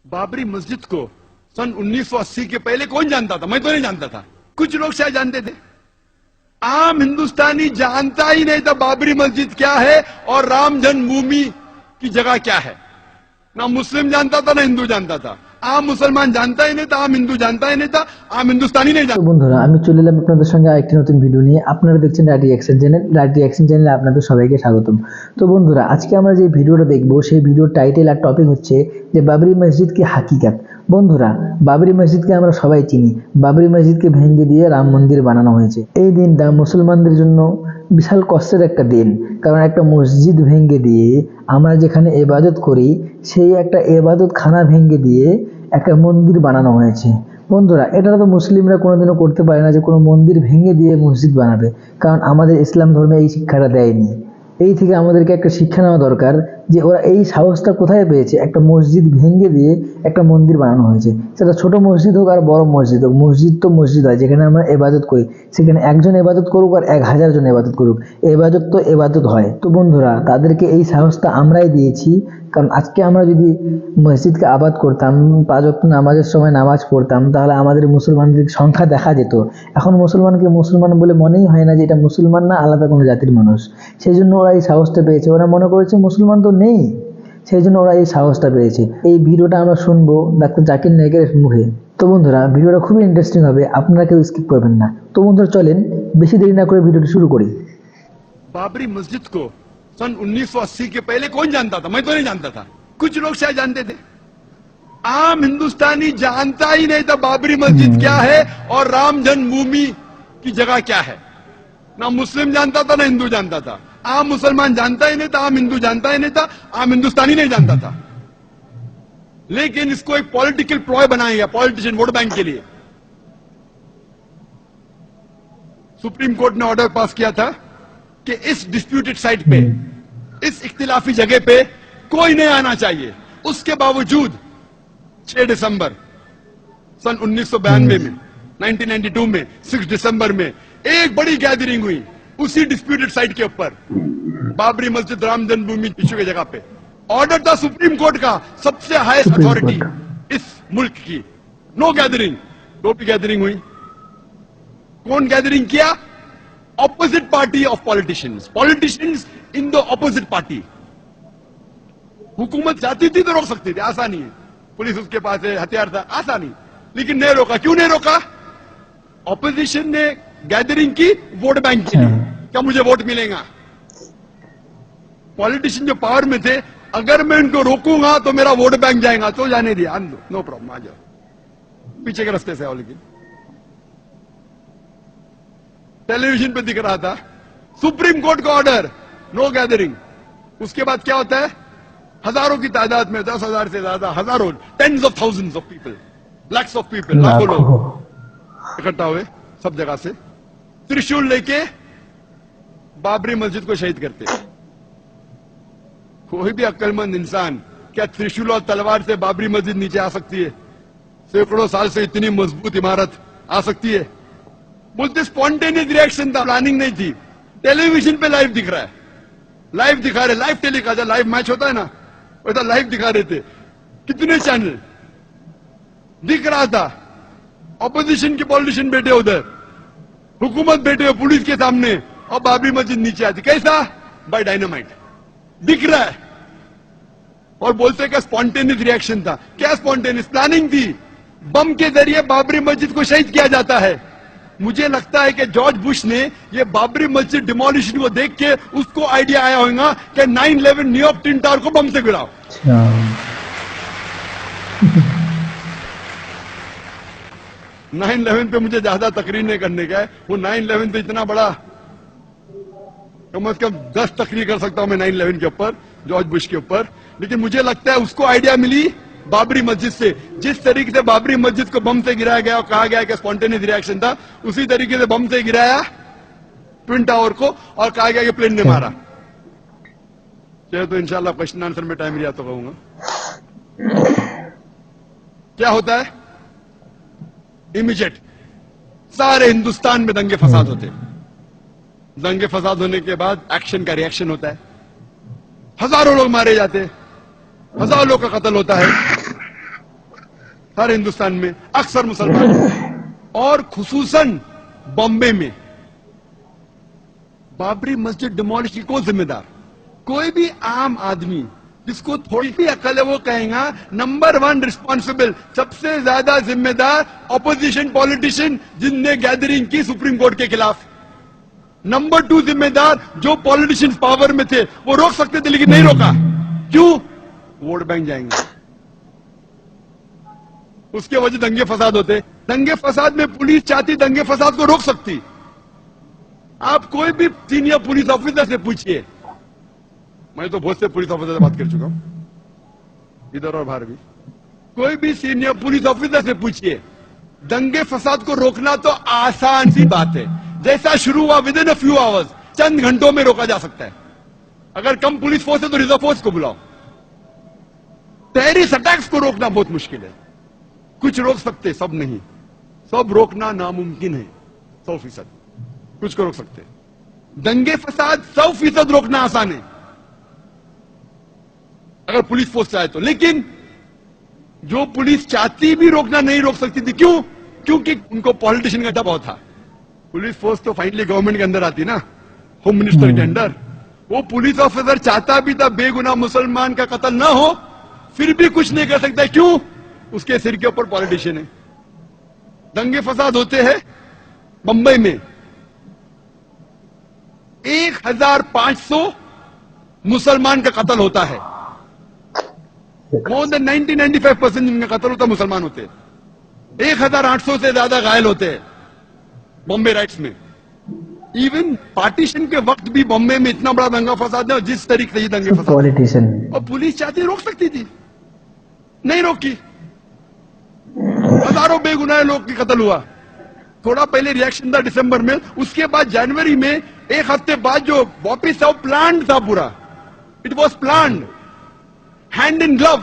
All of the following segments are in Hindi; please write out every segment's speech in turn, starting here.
बाबरी मस्जिद को सन 1980 के पहले कौन जानता था? मैं तो नहीं जानता था, कुछ लोग शायद जानते थे। आम हिंदुस्तानी जानता ही नहीं था बाबरी मस्जिद क्या है और राम जन्मभूमि की जगह क्या है। ना मुस्लिम जानता था ना हिंदू जानता था। आम मुसलमान जानता ही नहीं था, आम हिंदू जानता ही नहीं था, आम हिंदुस्तानी नहीं जानता। তো বন্ধুরা আমি চলে এলাম আপনাদের সঙ্গে আরেকটি নতুন ভিডিও নিয়ে। আপনারা দেখছেন right reaction channel. Right reaction চ্যানেলে আপনাদের সবাইকে স্বাগতম। তো বন্ধুরা আজকে আমরা যে ভিডিওটা দেখব সেই ভিডিওর টাইটেল আর টপিক হচ্ছে যে বাবরি মসজিদ কি হাকিকাত। বন্ধুরা বাবরি মসজিদকে আমরা সবাই চিনি। বাবরি মসজিদকে ভেঙে দিয়ে রাম মন্দির বানানো হয়েছে। এই দিনটা মুসলমানদের জন্য বিশাল কষ্টের একটা দিন, কারণ একটা মসজিদ ভেঙে দিয়ে আমরা যেখানে ইবাদত করি সেই একটা ইবাদত খানা ভেঙে দিয়ে একটা মন্দির বানানো হয়েছে। বন্ধুরা এটা তো মুসলিমরা কোনোদিনও করতে পারে না যে কোনো মন্দির ভেঙে দিয়ে মসজিদ বানাবে, কারণ আমাদের ইসলাম ধর্মে এই শিক্ষাটা দেয়নি। এই থেকে আমাদেরকে একটা শিক্ষা নেওয়া দরকার যে ওরা এই সাহসটা কোথায় পেয়েছে, একটা মসজিদ ভেঙে দিয়ে একটা মন্দির বানানো হয়েছে। সেটা ছোট মসজিদ হোক আর বড় মসজিদ হোক, মসজিদ তো মসজিদ হয়, যেখানে আমরা ইবাদত করি সেখানে একজন ইবাদত করুক আর 1000 জন ইবাদত করুক, ইবাদত তো ইবাদত হয়। তো বন্ধুরা তাদেরকে এই সাহসটা আমরাই দিয়েছি, কারণ আজকে আমরা যদি মসজিদকে আবাদ করতাম, 5 ওয়াক্ত নামাজের সময় নামাজ পড়তাম, তাহলে আমাদের মুসলমানদের সংখ্যা দেখা যেত। এখন মুসলমানকে মুসলমান বলে মনেই হয় না যে এটা মুসলমান না আলাদা কোনো জাতির মানুষ। সেই জন্য ওরা এই সাহসটা পেয়েছে। ওরা মনে করেছে মুসলমান তো নেই, সেই জন্য ওরা এই সাহসটা পেয়েছে। এই ভিডিওটা আমরা শুনবো ডাক্তার জাকির নায়েকের মুখে। তো বন্ধুরা ভিডিওটা খুবই ইন্টারেস্টিং হবে, আপনারা কেউ স্কিপ করবেন না। তো বন্ধুরা চলেন বেশি দেরি না করে ভিডিওটা শুরু করি। बाबरी मस्जिद को सन 1980 के पहले कौन जानता था? मैं तो नहीं जानता था, कुछ लोग शायद जानते थे। आम हिंदुस्तानी जानता ही नहीं था बाबरी मस्जिद क्या है और राम जन्मभूमि की जगह क्या है। ना मुस्लिम जानता था ना हिंदू जानता था। आम मुसलमान जानता ही नहीं था, आम हिंदू जानता ही नहीं था, आम हिंदुस्तानी नहीं जानता था। लेकिन इसको एक पॉलिटिकल प्लॉय बनाया गया, पॉलिटिशियन वोट बैंक के लिए। सुप्रीम कोर्ट ने ऑर्डर पास किया था कि इस डिस्प्यूटेड साइट पे, इस इख्तिलाफी जगह पे कोई नहीं आना चाहिए। उसके बावजूद 6 दिसंबर सन 1992 में, 1992 में 6 दिसंबर में एक बड़ी गैदरिंग हुई उसी डिस्प्यूटेड साइट के ऊपर, बाबरी मस्जिद राम जन्मभूमि इश्यू की जगह पे। ऑर्डर था सुप्रीम कोर्ट का, सबसे हाईएस्ट अथॉरिटी इस मुल्क की। नो गैदरिंग, दो भी गैदरिंग हुई। कौन गैदरिंग किया? Opposite party of politicians, politicians in the opposite party. हुकूमत चाहती थी तो रोक सकती थी, आसानी है, पुलिस उसके पास है, हथियार था, आसानी, लेकिन नहीं रोका। क्यों नहीं रोका? ऑपोजिशन ने गैदरिंग की वोट बैंक के लिए, क्या मुझे वोट मिलेगा। पॉलिटिशियन जो पावर में थे, अगर मैं इनको रोकूंगा तो मेरा वोट बैंक जाएगा, तो जाने दिया, आन दो, नो प्रॉब्लम, आ जाओ, पीछे के रास्ते से आओ। लेकिन टेलीविजन पे दिख रहा था सुप्रीम कोर्ट का ऑर्डर, नो गैदरिंग। उसके बाद क्या होता है? हजारों की तादाद में, 10,000 से ज्यादा, हजारों, tens of thousands of people, lakhs of people, लाखों लोग इकट्ठा हुए सब जगह से, त्रिशूल लेके बाबरी मस्जिद को शहीद करते। कोई भी अक्लमंद इंसान क्या त्रिशूल और तलवार से बाबरी मस्जिद नीचे आ सकती है? सैकड़ों साल से इतनी मजबूत इमारत आ सकती है? बोलते स्पॉन्टेनियस रिएक्शन था, प्लानिंग नहीं थी। टेलीविजन पे लाइव दिख रहा है, लाइव दिखा रहे, लाइव टेलीकास्ट, लाइव मैच होता है ना, वैसा लाइव दिखा रहे थे। कितने चैनल दिख रहा था। ऑपोजिशन के पॉलिटिशियन बैठे उधर, हुकूमत बैठे हुए पुलिस के सामने, और बाबरी मस्जिद नीचे आती। कैसा? बाय डायनामाइट, दिख रहा है। और बोलते क्या स्पॉन्टेनियस रिएक्शन था? क्या स्पॉन्टेनियस? प्लानिंग थी। बम के जरिए बाबरी मस्जिद को शहीद किया जाता है। मुझे लगता है कि जॉर्ज बुश ने ये बाबरी मस्जिद डिमोलिशन को देख के उसको आइडिया आया होगा कि 9/11 न्यूयॉर्क ट्विन टावर को बम से गिराओ। 9/11 पे मुझे ज्यादा तकरीर नहीं करने का है, वो 9/11 पे इतना बड़ा, कम से कम 10 तकरीर कर सकता हूं मैं 9/11 के ऊपर, जॉर्ज बुश के ऊपर। लेकिन मुझे लगता है उसको आइडिया मिली बाबरी मस्जिद से। जिस तरीके से बाबरी मस्जिद को बम से गिराया गया और कहा गया कि स्पॉन्टेनियस रिएक्शन था, उसी तरीके से बम से गिराया ट्विन टावर को और कहा गया कि प्लेन ने मारा। चलो तो इंशाल्लाह क्वेश्चन आंसर में टाइम लिया तो कहूंगा। क्या होता है? इमीडिएट सारे हिंदुस्तान में दंगे फसाद होते, दंगे फसाद होने के बाद एक्शन का रिएक्शन होता है, हजारों लोग मारे जाते, हजारों लोग का कत्ल होता है। हर हिंदुस्तान में अक्सर मुसलमान और खुसूसन बॉम्बे में बाबरी मस्जिद डिमोलिश की कौन जिम्मेदार? कोई भी आम आदमी जिसको थोड़ी भी अकल है वो कहेगा नंबर 1 रिस्पॉन्सिबल, सबसे ज्यादा जिम्मेदार ऑपोजिशन पॉलिटिशियन जिनने गैदरिंग की सुप्रीम कोर्ट के खिलाफ। नंबर 2 जिम्मेदार जो पॉलिटिशियंस पावर में थे, वो रोक सकते थे लेकिन नहीं रोका। क्यों? वोट बैंक जाएंगे, उसके वजह दंगे फसाद होते। दंगे फसाद में पुलिस चाहती दंगे फसाद को रोक सकती। आप कोई भी सीनियर पुलिस ऑफिसर से पूछिए, मैं तो बहुत से पुलिस ऑफिसर से बात कर चुका हूं, इधर और बाहर भी। कोई भी सीनियर पुलिस ऑफिसर से पूछिए, दंगे फसाद को रोकना तो आसान सी बात है। जैसा शुरू हुआ within a few hours, चंद घंटों में रोका जा सकता है। अगर कम पुलिस फोर्स है तो रिजर्व फोर्स को बुलाओ। टेररिस्ट अटैक्स को रोकना बहुत मुश्किल है। कुछ रोक सकते, सब नहीं। सब रोकना नामुमकिन है 100%। कुछ को रोक सकते। दंगे फसाद 100% रोकना आसान है अगर पुलिस फोर्स चाहे तो। लेकिन जो पुलिस चाहती भी रोकना नहीं रोक सकती थी। क्यों? क्योंकि उनको पॉलिटिशियन का दबाव था। पुलिस फोर्स तो फाइनली गवर्नमेंट के अंदर आती ना, होम मिनिस्टर के अंदर। वो पुलिस ऑफिसर चाहता भी था बेगुनाह मुसलमान का कत्ल ना हो, फिर भी कुछ नहीं कर सकता। क्यों? उसके सिर के ऊपर पॉलिटिशियन है। दंगे फसाद होते हैं बंबई में 1500 मुसलमान का कत्ल होता है। मोर देन 90-95% जिनका कत्ल होता है मुसलमान होते हैं। 1800 से ज्यादा घायल होते हैं बॉम्बे राइट्स में। इवन पार्टीशन के वक्त भी बॉम्बे में इतना बड़ा दंगा फसाद है, जिस तरीके से ये दंगे फसाद पॉलिटिशियन, और पुलिस चाहती रोक सकती थी, नहीं रोकी। हजारों बेगुनाह लोग की कत्ल हुआ। थोड़ा पहले रिएक्शन था दिसंबर में, उसके बाद जनवरी में, एक हफ्ते बाद जो वापिस था, प्लान था पूरा। It was planned, hand in glove.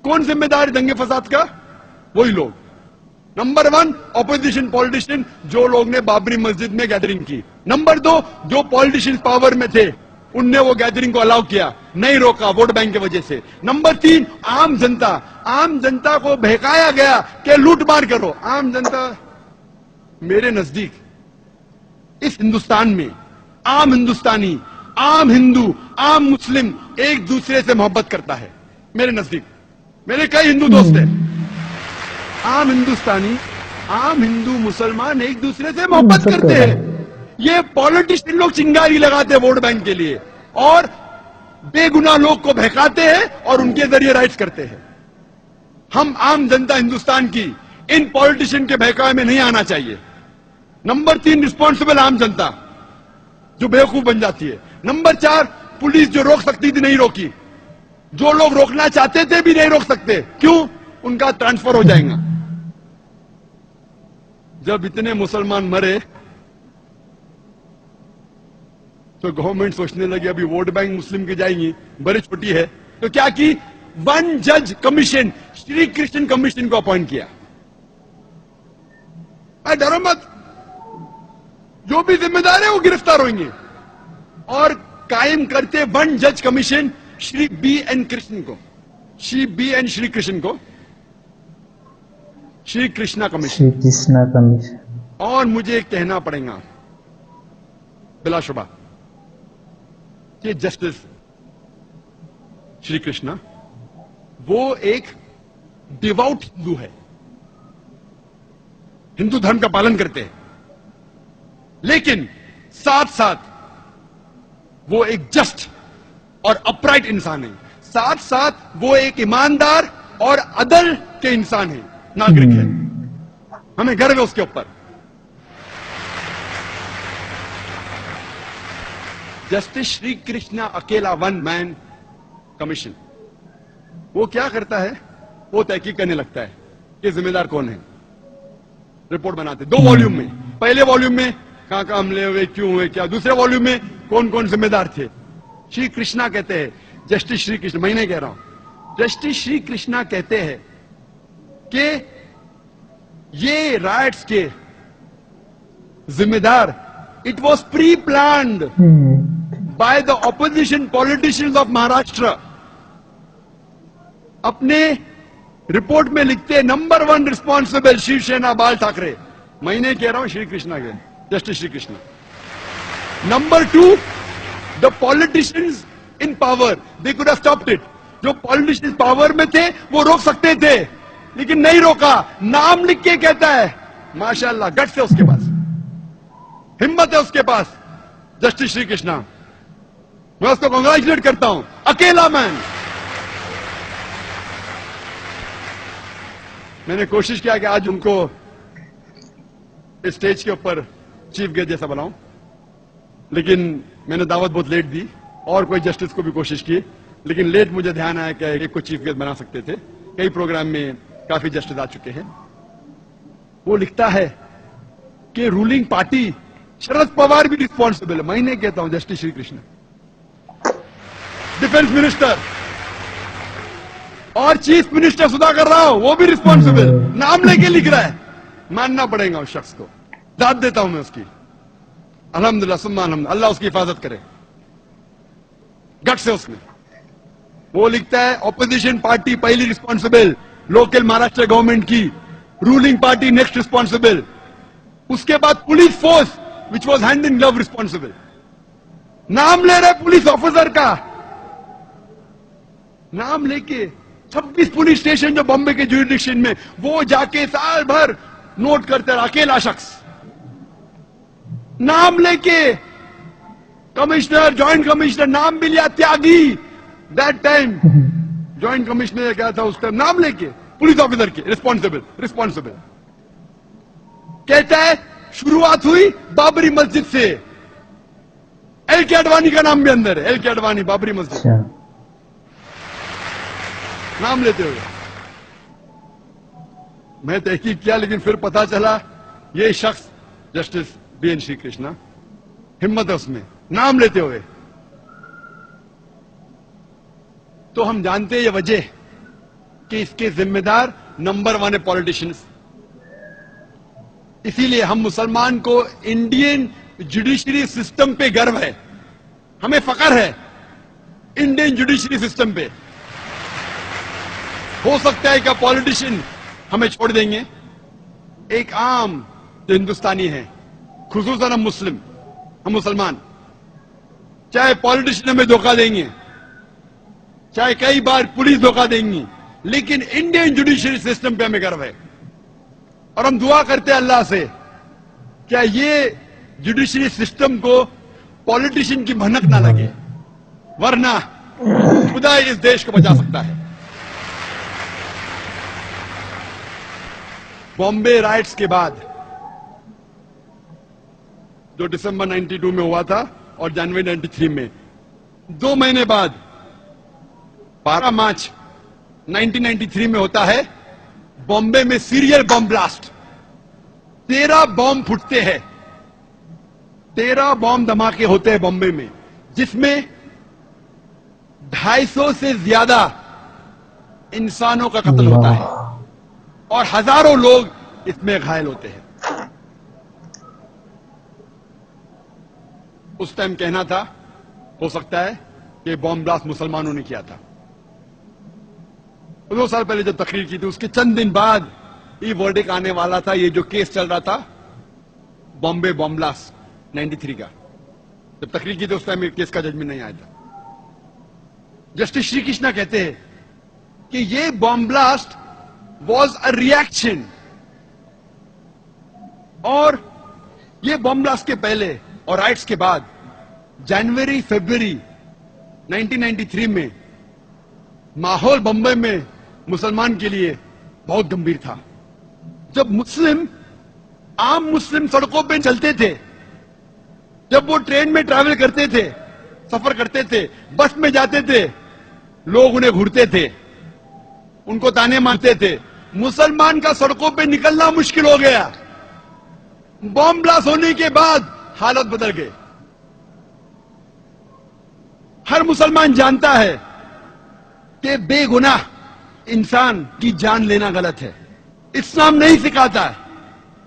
कौन जिम्मेदार है दंगे फसाद का? वही लोग। नंबर 1 ऑपोजिशन पॉलिटिशियन, जो लोग ने बाबरी मस्जिद में गैदरिंग की। नंबर 2 जो पॉलिटिशियन पावर में थे, उनने वो गैदरिंग को अलाउ किया, नहीं रोका वोट बैंक की वजह से। नंबर 3 आम जनता। आम जनता को बहकाया गया कि लूटमार करो। आम जनता, मेरे नजदीक इस हिंदुस्तान में आम हिंदुस्तानी, आम हिंदू, आम मुस्लिम एक दूसरे से मोहब्बत करता है। मेरे नजदीक मेरे कई हिंदू दोस्त हैं। आम हिंदुस्तानी, आम हिंदू, मुसलमान एक दूसरे से मोहब्बत करते हैं। ये पॉलिटिशियन लोग चिंगारी लगाते हैं वोट बैंक के लिए और बेगुनाह लोग को बहकाते हैं और उनके जरिए राइट्स करते हैं। हम आम जनता हिंदुस्तान की इन पॉलिटिशियन के बहकावे में नहीं आना चाहिए। नंबर 3 रिस्पॉन्सिबल आम जनता जो बेवकूफ बन जाती है। नंबर 4 पुलिस जो रोक सकती थी नहीं रोकी। जो लोग रोकना चाहते थे भी नहीं रोक सकते। क्यों? उनका ट्रांसफर हो जाएगा। जब इतने मुसलमान मरे तो गवर्नमेंट सोचने लगी अभी वोट बैंक मुस्लिम की जाएंगी, बड़ी छोटी है, तो क्या की 1 जज कमीशन, श्री कृष्ण कमीशन को अपॉइंट किया। डरो मत, जो भी जिम्मेदार है वो गिरफ्तार होंगे। और कायम करते 1 जज कमीशन श्री BN कृष्ण को, श्री BN श्री कृष्ण को श्री कृष्णा कमीशन। श्री कृष्णा कमीशन। और मुझे कहना पड़ेगा बिलाशुबा कि जस्टिस श्री कृष्णा वो एक डिवाउट हिंदू है, हिंदू धर्म का पालन करते हैं, लेकिन साथ साथ वो एक जस्ट और अपराइट इंसान है। साथ साथ वो एक ईमानदार और अदल के इंसान है, नागरिक है। हमें गर्व है उसके ऊपर। जस्टिस श्री कृष्णा अकेला 1 मैन कमीशन, वो क्या करता है? वो तहकीक करने लगता है कि जिम्मेदार कौन है। रिपोर्ट बनाते 2 वॉल्यूम में। पहले वॉल्यूम में कहां कहां हमले हुए, क्यों हुए, क्या। दूसरे वॉल्यूम में कौन कौन जिम्मेदार थे। श्री कृष्णा कहते हैं, जस्टिस श्री कृष्ण, मैं नहीं कह रहा हूं, जस्टिस श्री कृष्णा कहते हैं कि ये राइट्स के जिम्मेदार, it was pre planned by the opposition politicians of Maharashtra. अपने रिपोर्ट में लिखते हैं नंबर 1 रिस्पॉन्सिबल शिवसेना बाल ठाकरे। मैं नहीं कह रहा हूं, श्री कृष्णा के, justice Shri Krishna. Number 2, the politicians in power, they could have stopped it. जो पॉलिटिशियंस पावर में थे वो रोक सकते थे, लेकिन नहीं रोका। नाम लिख के कहता है, माशाल्लाह, गट्स है उसके पास, हिम्मत है उसके पास, जस्टिस श्री कृष्णा। मैं उसको कांग्रेचुलेट करता हूं, अकेला मैन। मैंने कोशिश किया कि आज उनको इस स्टेज के ऊपर चीफ गेस्ट जैसा बनाऊं, लेकिन मैंने दावत बहुत लेट दी और कोई जस्टिस को भी कोशिश की, लेकिन लेट मुझे ध्यान आया कि एक को चीफ गेस्ट बना सकते थे। कई प्रोग्राम में काफी जस्टिस आ चुके हैं। वो लिखता है कि रूलिंग पार्टी, शरद पवार भी रिस्पॉन्सिबल है। मैं नहीं कहता हूं, justice Shri Krishna. Defence minister और चीफ मिनिस्टर सुधाकर राव, वो भी रिस्पॉन्सिबल, नाम लेके लिख रहा है। मानना पड़ेगा उस शख्स को, दाद देता हूं मैं उसकी। अल्हम्दुलिल्लाह सुम्मा अल्हम्दुलिल्लाह, अल्लाह उसकी हिफाजत करे, गट से उसने। वो लिखता है ऑपोजिशन पार्टी पहली रिस्पॉन्सिबल, लोकल महाराष्ट्र गवर्नमेंट की, रूलिंग पार्टी नेक्स्ट रिस्पॉन्सिबल, उसके बाद police force which was hand in glove responsible. नाम ले रहे पुलिस ऑफिसर का, नाम लेके 26 पुलिस स्टेशन जो बॉम्बे के ज्यूरिडिक्शन में, वो जाके साल भर नोट करते रहा, अकेला शख्स। नाम लेके कमिश्नर, ज्वाइंट कमिश्नर, नाम भी लिया, त्यागी, दैट टाइम ज्वाइंट कमिश्नर क्या था उस टाइम, नाम लेके पुलिस ऑफिसर के, रिस्पॉन्सिबल रिस्पॉन्सिबल। कहता है शुरुआत हुई बाबरी मस्जिद से, एल के अडवाणी का नाम भी अंदर है, एल के अडवाणी बाबरी मस्जिद, नाम लेते हुए। मैं तहकीक किया, लेकिन फिर पता चला ये शख्स जस्टिस बीएन श्री कृष्णा, हिम्मत है उसमें, नाम लेते हुए। तो हम जानते हैं ये वजह कि इसके जिम्मेदार नंबर 1 है पॉलिटिशियंस। इसीलिए हम मुसलमान को इंडियन जुडिशरी सिस्टम पे गर्व है, हमें फख्र है इंडियन जुडिशरी सिस्टम पे। हो सकता है कि पॉलिटिशियन हमें छोड़ देंगे, एक आम जो हिंदुस्तानी है, खुसूसन हम मुस्लिम, हम मुसलमान, चाहे पॉलिटिशियन हमें धोखा देंगे, चाहे कई बार पुलिस धोखा देंगी, लेकिन इंडियन जुडिशरी सिस्टम पे हमें गर्व है। और हम दुआ करते हैं अल्लाह से, क्या ये जुडिशरी सिस्टम को पॉलिटिशियन की भनक ना लगे, वरना खुदा इस देश को बचा सकता है। बॉम्बे राइट्स के बाद, जो दिसंबर 92 में हुआ था और जनवरी 93 में, 2 महीने बाद 12 मार्च 1993 में होता है बॉम्बे में सीरियल बॉम्ब ब्लास्ट। 13 बॉम्ब फूटते हैं, 13 बॉम्ब धमाके होते हैं बॉम्बे में, जिसमें 250 से ज्यादा इंसानों का कत्ल होता है और हजारों लोग इसमें घायल होते हैं। उस टाइम कहना था, हो सकता है कि बॉम्ब ब्लास्ट मुसलमानों ने किया था। 2 साल पहले जब तकरीर की थी, उसके चंद दिन बाद ये वर्डिक आने वाला था। ये जो केस चल रहा था बॉम्बे बॉम्ब ब्लास्ट 93 का, जब तकरीर की थी उस टाइम केस का जजमेंट नहीं आया था। जस्टिस श्री कृष्णा कहते हैं कि ये bomb blast was a reaction, और ये बॉम्ब ब्लास्ट के पहले और राइट्स के बाद जनवरी फरवरी 1993 में माहौल बंबई में मुसलमान के लिए बहुत गंभीर था। जब आम मुस्लिम सड़कों पे चलते थे, जब वो ट्रेन में ट्रैवल करते थे, सफर करते थे, बस में जाते थे, लोग उन्हें घूरते थे, उनको ताने मारते थे। मुसलमान का सड़कों पे निकलना मुश्किल हो गया। बॉम्ब ब्लास्ट होने के बाद हालत बदल गई। हर मुसलमान जानता है कि बेगुनाह इंसान की जान लेना गलत है। इस्लाम नहीं सिखाता है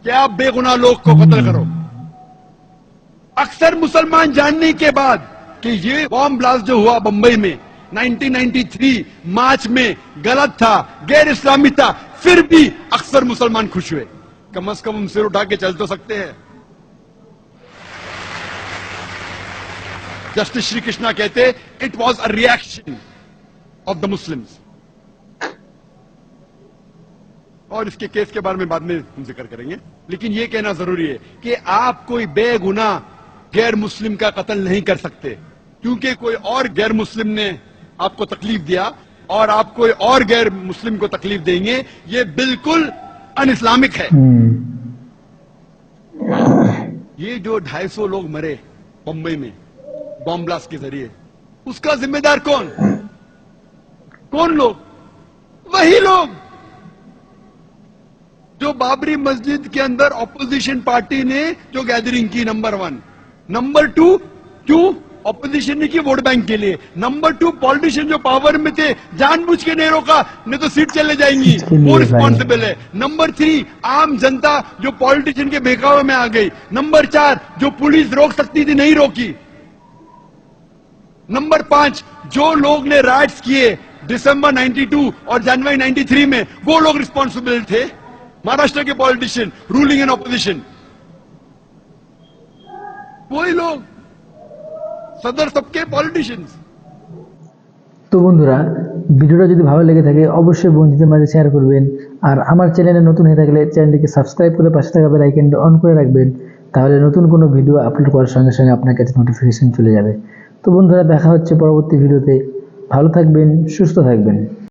कि आप बेगुनाह लोग को कत्ल करो। अक्सर मुसलमान जानने के बाद कि ये बॉम्ब ब्लास्ट जो हुआ बंबई में, 1993 मार्च में गलत था, गैर इस्लामी था, फिर भी अक्सर मुसलमान खुश हुए। कम से कम हम सिर उठा के चल तो सकते हैं। जस्टिस श्री कृष्णा कहते it was a reaction of the Muslims. और इसके केस के बारे में बाद में हम जिक्र करेंगे, लेकिन यह कहना जरूरी है कि आप कोई बेगुनाह गैर मुस्लिम का कत्ल नहीं कर सकते, क्योंकि कोई और गैर मुस्लिम ने आपको तकलीफ दिया और आप कोई और गैर मुस्लिम को तकलीफ देंगे, ये बिल्कुल अन इस्लामिक है। ये जो 250 लोग मरे मुंबई में बॉम्ब ब्लास्ट के जरिए, उसका जिम्मेदार कौन? कौन लोग? वही लोग जो बाबरी मस्जिद के अंदर ऑपोजिशन पार्टी ने जो गैदरिंग की, नंबर 1। नंबर 2, क्यों ऑपोजिशन ने की? वोट बैंक के लिए। नंबर 2, पॉलिटिशियन जो पावर में थे जानबूझ के नहीं रोका, नहीं तो सीट चले जाएंगी, वो रिस्पॉन्सिबल है। नंबर 3, आम जनता जो पॉलिटिशियन के बहकावे में आ गई। नंबर 4, जो पुलिस रोक सकती थी नहीं रोकी। नंबर 5, जो लोग ने राइट्स किए दिसंबर 92 और जनवरी 93 में, वो लोग रिस्पॉन्सिबल थे। महाराष्ट्र के पॉलिटिशियन, रूलिंग एंड ऑपोजिशन, वही लोग सदर सबके पॉलिटिशियंस। তো বন্ধুরা, ভিডিওটা যদি ভালো লেগে থাকে অবশ্যই বন্ধুদের মাঝে শেয়ার করবেন, আর আমার চ্যানেলে নতুন হয়ে থাকলে চ্যানেলটিকে সাবস্ক্রাইব করে পাশে থাকা বেল আইকনটি অন করে রাখবেন, তাহলে নতুন কোনো ভিডিও আপলোড করার সঙ্গে সঙ্গে আপনার কাছে নোটিফিকেশন চলে যাবে। তো বন্ধুরা, দেখা হচ্ছে পরবর্তী ভিডিওতে। ভালো থাকবেন, সুস্থ থাকবেন।